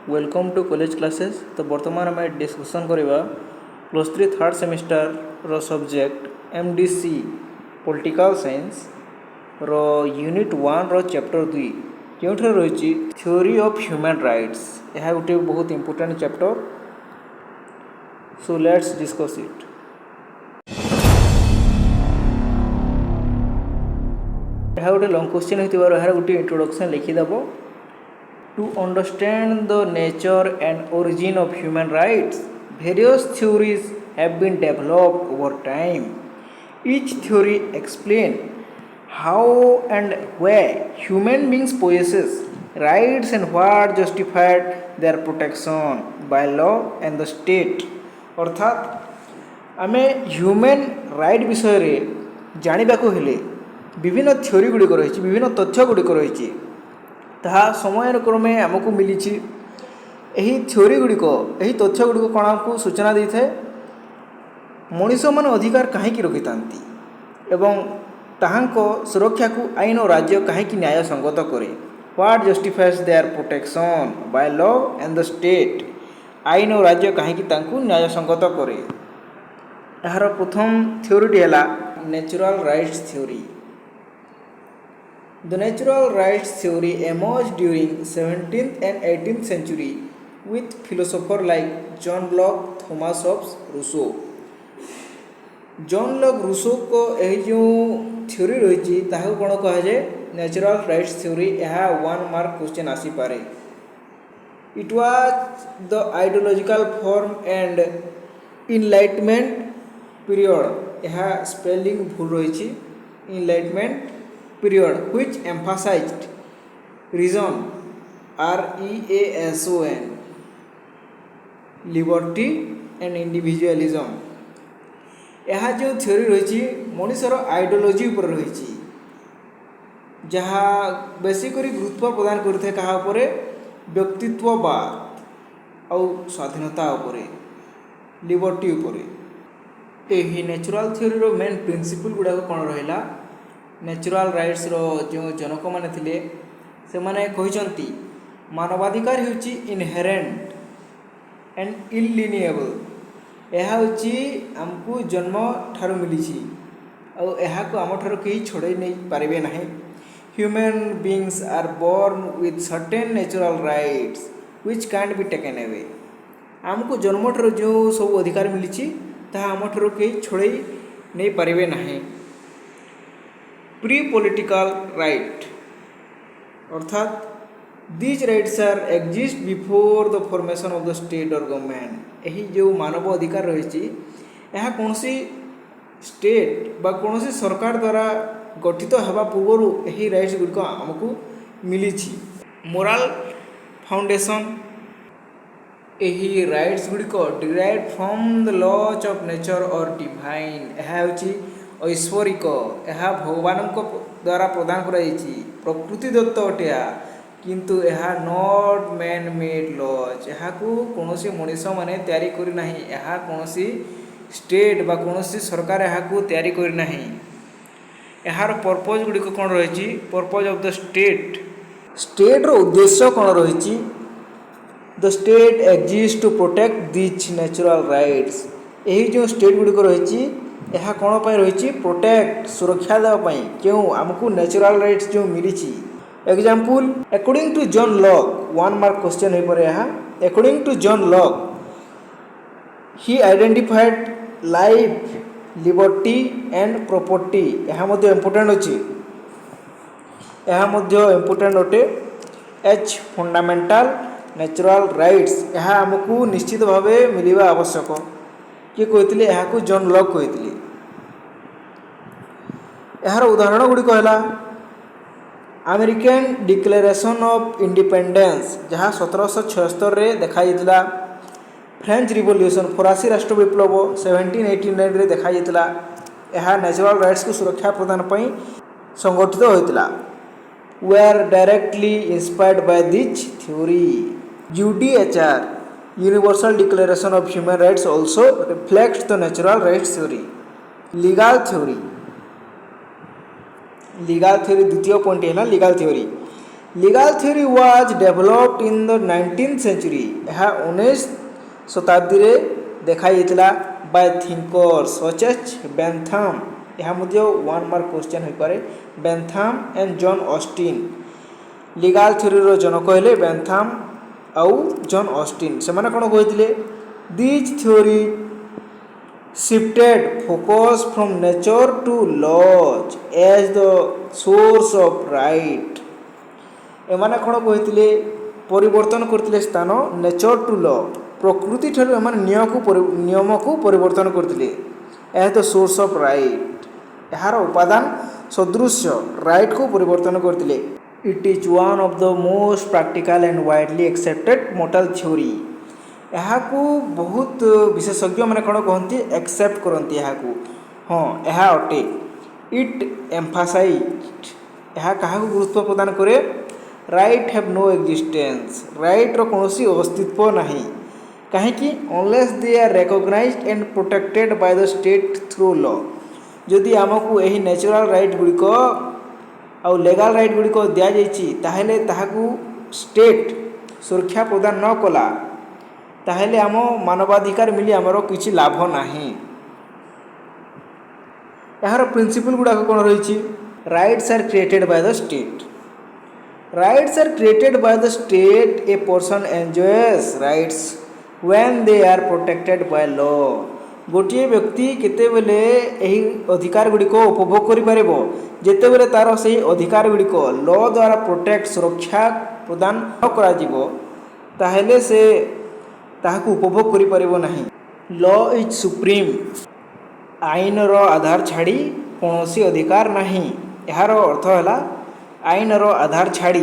Welcome to college classes. तो बर्तमान आम डिस्कसन करवा +3 थर्ड सेमिस्टर रो सब्जेक्ट MDC पॉलिटिकल साइंस रो यूनिट 1 रो चैप्टर 2 जो रही थ्योरी ऑफ ह्यूमन राइट्स। यह गोटे बहुत important chapter, so let's discuss it. यह गोटे लॉन्ग क्वेश्चन होती गोटे introduction लिखिदेव। To understand the nature and origin of human rights, various theories have been developed over time. Each theory explains how and where human beings possess rights and what justified their protection by law and the state. अर्थात आमे human right विषय रे जानिबा को हेले विभिन्न theory गुड़िक रही, विभिन्न तथ्य गुड़िक रही, ताहा समय क्रमे आमको मिली। यही थ्योरी गुड़िक यही तथ्य गुड़िक कौन आमको सूचना दी थाए मनीष मैंने अधिकार कहीं रखी था एवं ताहांको सुरक्षा को आईन और राज्य कहीं न्याय संगत करे। What justifies their protection by law and the state, आईन और राज्य कहीं न्याय संगत करे। यार प्रथम थ्योरी है natural rights theory. The natural rights theory emerged during 17th and 18th century with philosophers like John Locke, Thomas Hobbes, Rousseau. John Locke Rousseau को यही जो थ्योरी रही कौन कहुए नेचुरल राइट्स थ्योरी। यह 1 मार्क क्वेश्चन आसीपे। It was the ideological form and enlightenment period. यह spelling भूल रही enlightenment period which emphasized reason REASON liberty and individualism। यह जो थ्योरी रही मनुष्यर आइडियोलॉजी उपर रही जहाँ बेसिकली गुरुत्व प्रदान करते क्या व्यक्तित्ववाद और स्वाधीनता उपरे लिबर्टी उपरे। यही नेचुरल थ्योरी रो मेन प्रिंसिपल गुड़ाक कौन रहा नेचुरल राइट्स रो जो जनक माने थिले से माने कहिसंती मानवाधिकार होची इनहेरेंट एंड इनलिनिएबल। यह होची हमको जन्म ठारू मिली और यह को आम ठारू कहीं छोड़े नहीं पारे ना। Human beings are born with certain natural rights which can't be taken away. आमको जन्म ठारू जो सब अधिकार मिली ताहा आम ठारू कहीं छोड़े नहीं पारे ना। प्री पॉलिटिकल राइट अर्थात these rights are exist before the formation of the state और गवर्नमेंट। यही जो मानव अधिकार रही यह कौन स्टेट बा कौन सरकार द्वारा गठित होगा पूर्व यही राइट्स गुड़िक आमको मिली। मोराल फाउंडेशन यही राइट्स गुड़िक derived from the laws of nature और डिवाइन। यह हूँ ऐश्वरिक, यह भगवान द्वारा प्रदान कराई प्रकृति दत्त अटे किंतु यह नॉट मैन मेड लॉज। यह कौन मनीष मैंने तैयारी करना, यह कौन स्टेट बा कौन सरकार यह तैयारी करना। यार पर्पज गुड़िक कौन रही purpose of the state. State रो उद्देश्य कौन रही the state exist to protect this natural rights. यही जो स्टेट गुड़िक रही यह कौन पर रही प्रोटेक्ट सुरक्षा देवाई क्यों आमको नेचुरल राइट्स जो मिली। Example according to John Locke 1 mark question हो पारे। According to John Locke he identified life liberty and property. यह इम्पोर्टेंट अच्छी, यह इम्पोर्टेंट अटे एच फंडामेंटल नेचुरल राइट्स। यह आमको निश्चित भाव मिलवा आवश्यक। किए कहते यहाँ जॉन लॉक कहते। यार उदाहरण गुड़िक है अमेरिकन डिक्लेरेशन ऑफ इंडिपेंडेंस जहाँ 1776 देखाई। फ्रेंच रिवोल्यूशन फरासी राष्ट्र विप्लव 1789 देखाई। यह नेचुरल राइट्स को सुरक्षा प्रदान पर संगठित होता। We are directly inspired by this theory. UDHR universal declaration of human rights also reflects the natural rights theory. Legal theory द्वितीय पॉइंट है legal theory. Legal theory was developed in the 19th century. यह 19 शताब्दी रे देखाई जाइतिला by thinkers such as Bentham. यह मुझे 1 mark question हो पारे। Bentham and John Austin. Legal theory रो जनक हेले बेंथम आउ जॉन ऑस्टिन। से माने कोन कहथिले this theory shifted focus from nature to laws as the source of right। एमाने कोन कहथिले परिवर्तन करथिले स्थान नेचर टू लॉ। प्रकृति ठाରୁ एमाने नियम को परिवर्तन करथिले as the source of right. यार उपादान सदृश्य राइट को परिवर्तन करथिले। It is one of the most practical and widely accepted moral theory. यहाँ बहुत विशेषज्ञ मैंने कौन कहती एक्सेप्ट करती हाँ यह अटे। इट एम्फासाइज यह क्या गुरुत्व प्रदान करे right have no existence. Right रो कौन अस्तित्व नहीं कहीं unless they are recognised and protected by the state through law. जदि आमको यही नेचुरल राइट गुड़िक आउ लीगल राइट गुड़िक दि जाइए ताहेले ताहाकू स्टेट सुरक्षा प्रदान न कला ताहेले आम मानवाधिकार मिली आमर किसी लाभ नहीं। यार प्रिंसिपल गुड़ाक कौन रही rights are created by the state. Rights are created by the state. A person enjoys rights when they are protected by law. गोटे व्यक्ति केतेबेले एही अधिकार गुड़िक उपभोग करि पारिबो जेतेबेले तार सही अधिकार गुड़िक लॉ द्वारा प्रोटेक्ट सुरक्षा प्रदान न करा जिवो ताहेले से ताहाकू उपभोग करि पारिबो नहीं। Law is supreme. आईन रो आधार छाड़ी कौनसी अधिकार नहीं। यार अर्थ है आईन रो आधार छाड़ी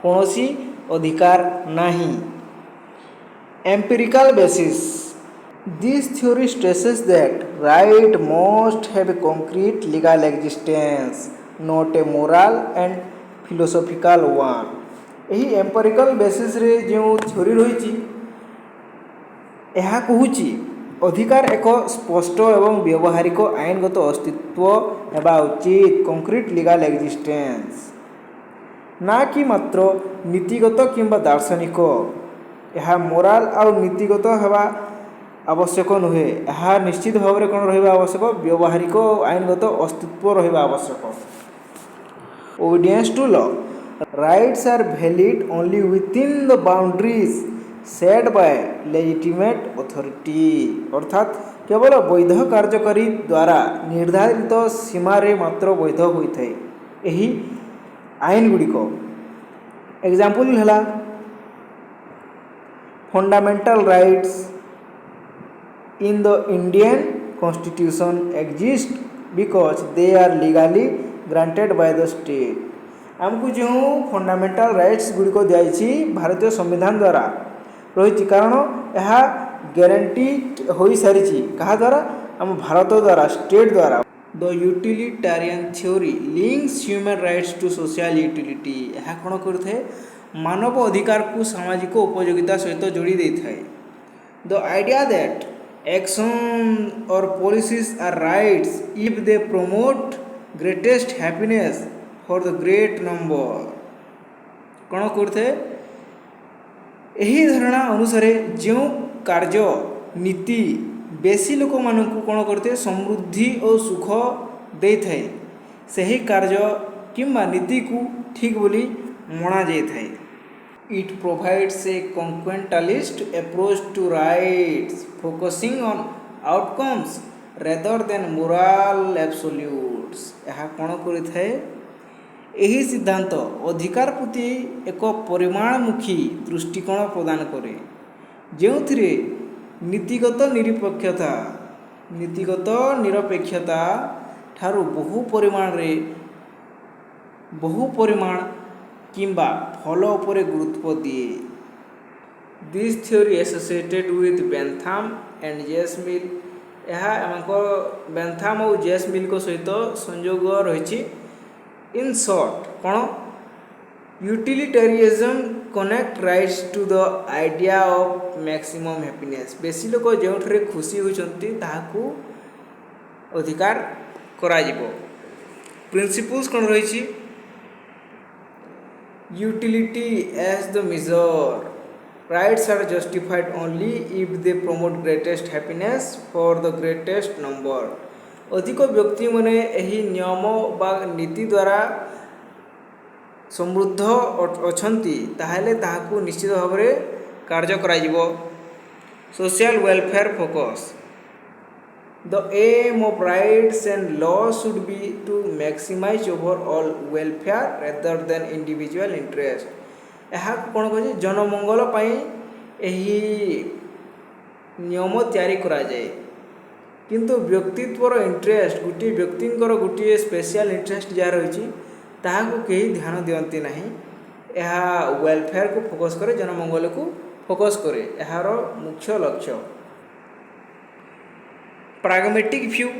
कौनसी अधिकार नहीं। Empirical basis this theory stresses that right must have a concrete legal existence not a moral and philosophical one. यही एम्पिरिकल बेसिस रे जो थ्योरी रही यह कहूची अधिकार एक स्पष्ट एवं व्यवहारिक आईनगत अस्तित्व हेबा उचित कॉन्क्रीट लीगल एग्जिस्टेंस ना कि मात्र नीतिगत किंबा दार्शनिक। यह मोराल आउ नीतिगत हेबा आवश्यक नुहे। यह निश्चित भाव में कौन रहा आवश्यक व्यवहारिक आईनगत अस्तित्व रहा आवश्यक। Obedience to law rights are valid only within the boundaries set by legitimate authority. अर्थात केवल वैध कार्यकारी द्वारा निर्धारित सीमारे मात्र वैध होता है यही आईन गुड़िक। एग्जाम्पल है fundamental rights in the Indian constitution exist because they are legally granted by the state. आमको जो फंडामेंटल राइट्स गुड़िक दिखाई भारतीय संविधान द्वारा रही कारण यह ग्यारंटी हो सारी क्या द्वारा आम भारत द्वारा स्टेट द्वारा। The utilitarian theory links human rights to social utility. यह कौन करते मानव अधिकार को सामाजिक उपयोगिता सहित जोड़ी देता है। द आइडिया दैट एक्शन और policies are rights if they promote greatest happiness for the great number. कौन करते यही धारणा अनुसार जो कार्य नीति बेसी लोक मानक कौन करते समृद्धि और सुख दे थाए सही कार्य किंबा नीति को ठीक बोली मना जाए थाए। It provides a consequentialist approach to rights focusing on outcomes rather than moral absolutes. यह कौन करता यही सिद्धांत अधिकार प्रति एक परिमाणमुखी दृष्टिकोण प्रदान करे जो नीतिगत निरपेक्षता ठारू बहु परिमाण किंबा फल उपरे गुरुत्व दिए। This theory associated with Bentham and James Mill. यह बेंथम और जेम्स मिल को सहित संयोग रही। इन शॉर्ट कौन utilitarianism connect rights to the idea of maximum happiness. बेसी लोक जो खुशी होती ताकू अधिकार करा जिवो। प्रिंसिपल्स कौन रही utility as the measure. Rights are justified only if they promote greatest happiness for the greatest number. ଅଧିକ ବ୍ୟକ୍ତିମାନେ ଏହି ନିୟମ ବା ନୀତି ଦ୍ୱାରା ସମୃଦ୍ଧ ଅଛନ୍ତି ତାହେଲେ ତାହାକୁ ନିଶ୍ଚିତ ଭାବରେ କାର୍ଯ୍ୟ କରାଯିବ। Social welfare focus. The aim of rights and laws should be to maximize overall welfare rather than individual interest. ଏହା କ'ଣ କହୁଛି ଜନମଙ୍ଗଳ ପାଇଁ ଏହି ନିୟମ ତିଆରି କରାଯାଏ କିନ୍ତୁ ବ୍ୟକ୍ତିତ୍ୱର ଇଣ୍ଟରେଷ୍ଟ ଗୋଟିଏ ବ୍ୟକ୍ତିଙ୍କର ଗୋଟିଏ ସ୍ପେଶିଆଲ ଇଣ୍ଟରେଷ୍ଟ ଯାହା ରହିଛି ତାହାକୁ କେହି ଧ୍ୟାନ ଦିଅନ୍ତି ନାହିଁ। ଏହା ୱେଲଫେୟାରକୁ ଫୋକସ୍ କରେ, ଜନମଙ୍ଗଳକୁ ଫୋକସ୍ କରେ, ଏହାର ମୁଖ୍ୟ ଲକ୍ଷ୍ୟ। Pragmatic view.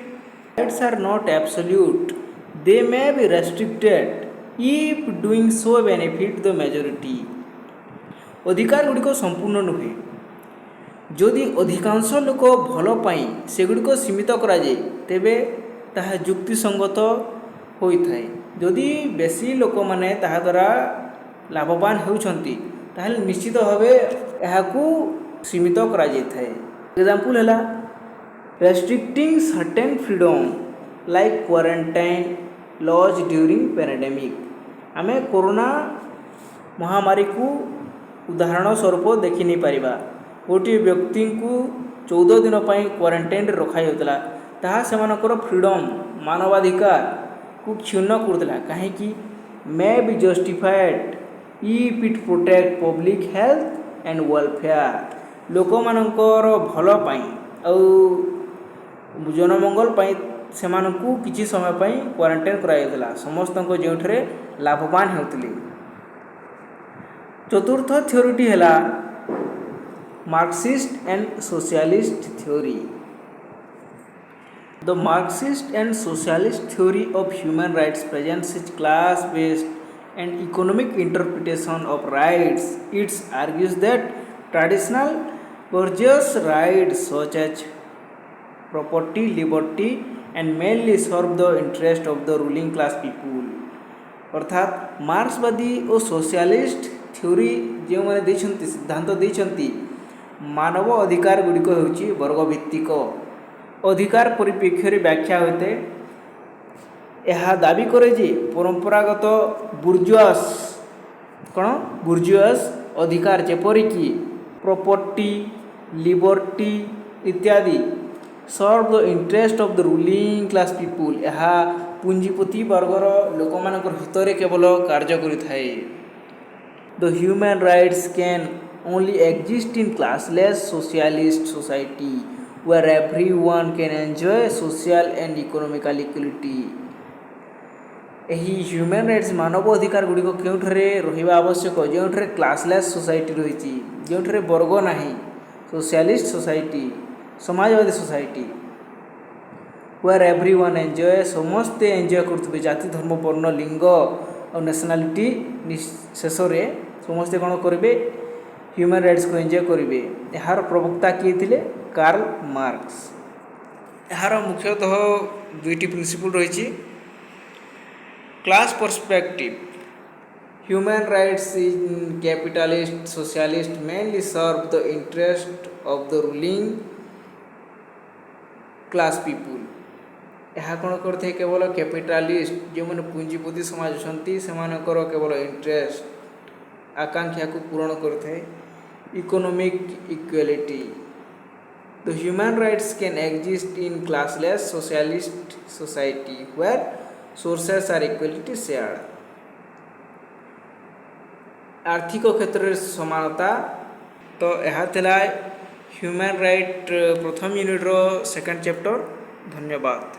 Rights are not absolute. They may be restricted if doing so benefit the majority. ଅଧିକାର ଗୁଡ଼ିକ ସମ୍ପୂର୍ଣ୍ଣ ନୁହେଁ। ଯଦି ଅଧିକାଂଶ ଲୋକ ଭଲ ପାଇଁ ସେଗୁଡ଼ିକ ସୀମିତ କରାଯାଏ ତେବେ ତାହା ଯୁକ୍ତିସଙ୍ଗତ ହୋଇଥାଏ। ଯଦି ବେଶୀ ଲୋକମାନେ ତାହା ଦ୍ୱାରା ଲାଭବାନ ହେଉଛନ୍ତି ତାହେଲେ ନିଶ୍ଚିତ ଭାବେ ଏହାକୁ ସୀମିତ କରାଯାଇଥାଏ। ଏକ୍ଜାମ୍ପଲ୍ ହେଲା restricting certain freedom like quarantine laws during pandemic. आमे कोरोना महामारी को उदाहरण स्वरूप देखि नहीं पारिबा। गोटे व्यक्ति को 14 दिन पर क्वारंटाइन रखा जाता ताहा सेमानकर फ्रीडम मानवाधिकार को क्षुण्ण करदेला कहीं may be justified if it protect public health and welfare. लोक मानकर भल पाई आउ जनमंगल पाई सेमानकु किछि समय पाई क्वारंटाइन कराइला समस्त जो लाभवान होते। चतुर्थ थ्योरीटी है Marxist and socialist theory. The Marxist and socialist theory of human rights presents is class based and economic interpretation of rights. It's argues that traditional bourgeois rights such as property, liberty and mainly serve the interest of the ruling class people। अर्थात मार्क्सवादी और socialist theory जो मैंने देछंती सिद्धांत देछंती मानव अधिकार गुड़िक होउची वर्गभित्तिक अधिकार परिप्रेक्ष्य व्याख्या होते। यह दाबी करे जे परंपरागत बुर्जुआस बुर्जुआस अधिकार जेपरिकी प्रॉपर्टी, लिबर्टी इत्यादि serve the interest of the ruling class people. यह पुंजीपति वर्गर लोक मानकर हितरे केवल कार्य करिथाए। The human rights can only exist in classless socialist society where everyone can enjoy social and economical equality. यही ह्यूमन राइट्स मानव अधिकार गुड़िक केउठरे रहिबा आवश्यक जोठरे क्लासलेस सोसाइटी रही जोठरे वर्ग नाही सोशलिस्ट सोसाइटी समाजवादी सोसाइटी वेयर एवरीवन एंजॉय समस्ते एंजॉय करथबे जाति धर्म वर्ण लिंग और नेशनलिटी शेष रे समस्ते कौन करेंगे ह्यूमन राइट्स को एंजॉय करेंगे। यार प्रवक्ता किए थे कार्ल मार्क्स। यार मुख्यतः दुईटी प्रिंसिपल रही class perspective. Human rights in capitalist socialist mainly serve the interest of the ruling class people. यह कौन करते केवल कैपिटालिस्ट जो मैंने पुंजीपति समाज अच्छा से केवल इंटरेस्ट आकांक्षा को पूरण करते। Economic equality. The human rights can exist in classless socialist society where sources are equality shared. आर्थिक क्षेत्र में समानता। तो यह थिला ह्यूमन राइट प्रथम यूनिट्र सेकेंड चैप्टर। धन्यवाद।